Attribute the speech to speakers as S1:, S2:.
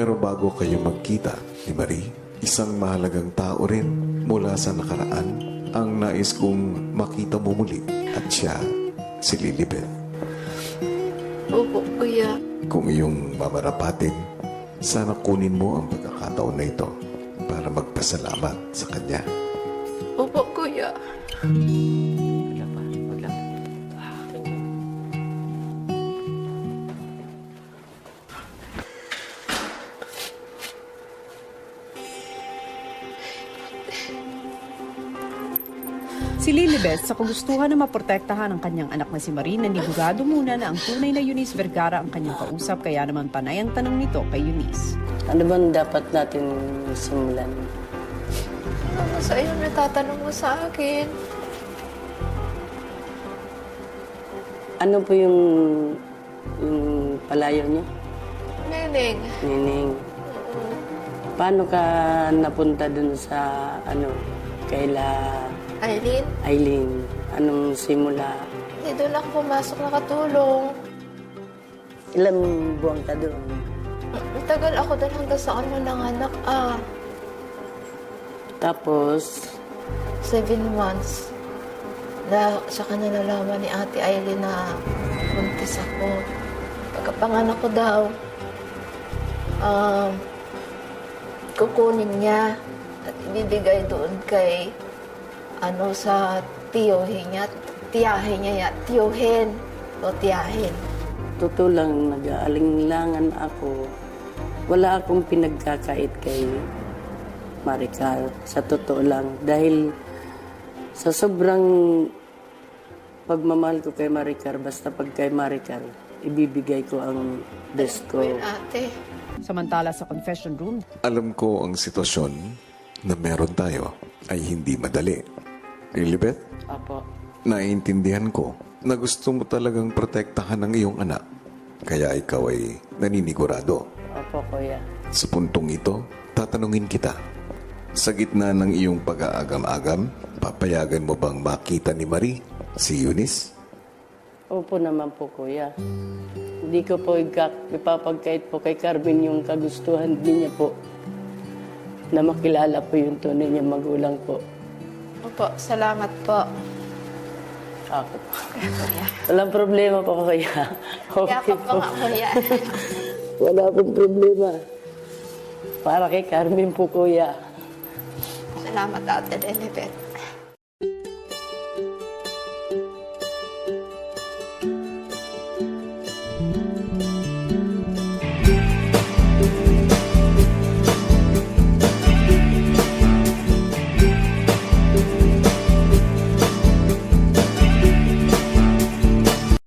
S1: Pero bago kayo magkita ni Marie, isang mahalagang tao rin mula sa nakaraan ang nais kong makita mo muli at siya si Lilibet.
S2: Opo, kuya.
S1: Kung iyong mamarapatin, sana kunin mo ang pagkakataon na ito para magpasalamat sa kanya.
S2: Opo, kuya.
S3: Si Lilibet, sa kagustuhan na maprotektahan ang kanyang anak na si Marie, nanigurado muna na ang tunay na Eunice Vergara ang kanyang kausap, kaya naman panay ang tanong nito kay Eunice.
S4: Ano bang dapat natin simulan?
S2: Ano sa iyo natatanong mo sa akin?
S4: Ano po yung palayo niya?
S2: Neneng.
S4: Nining. Paano ka napunta dun sa kaila
S2: Aileen,
S4: Anong simula?
S2: doon ako pumasok nakatulong.
S4: Ilang buwan ka doon?
S2: Tagal ako doon hanggang sa ano nanganak.
S4: Tapos,
S2: 7 months. Saka na nalaman ni Ate Aileen na buntis ako. Pagkapanganak ko daw, kukunin niya at ibibigay doon kay sa tiyahin niya, tiyahin.
S4: totoo lang, nag-aalinlangan ako. Wala akong pinagkakait kay Maricar. Sa totoo lang. Dahil sa sobrang pagmamahal ko kay Maricar, basta pag kay Maricar, ibibigay ko ang best ko.
S2: Ate.
S3: Samantala sa confession room,
S1: Alam ko ang sitwasyon na meron tayo ay hindi madali. Lilibet,
S4: Apo.
S1: naiintindihan ko na gusto mo talagang protektahan ang iyong anak. Kaya ikaw ay naninigurado.
S4: Apo, kuya.
S1: Sa puntong ito, tatanungin kita. Sa gitna ng iyong pag-aagam-agam, papayagan mo bang makita ni Marie si Eunice?
S4: Opo naman po, kuya. Hindi ko po ipapagkait po kay Carmen yung kagustuhan din niya po na makilala po yung tunay niya magulang po.
S2: Opo, salamat po.
S4: Ako po.
S2: Kuya.
S4: Walang problema po, kuya. Okay
S2: Yakap pa
S4: po.
S2: nga, kuya.
S4: Wala pong problema. Para kay Carmen po, kuya.
S2: Salamat, Ate Lilibet.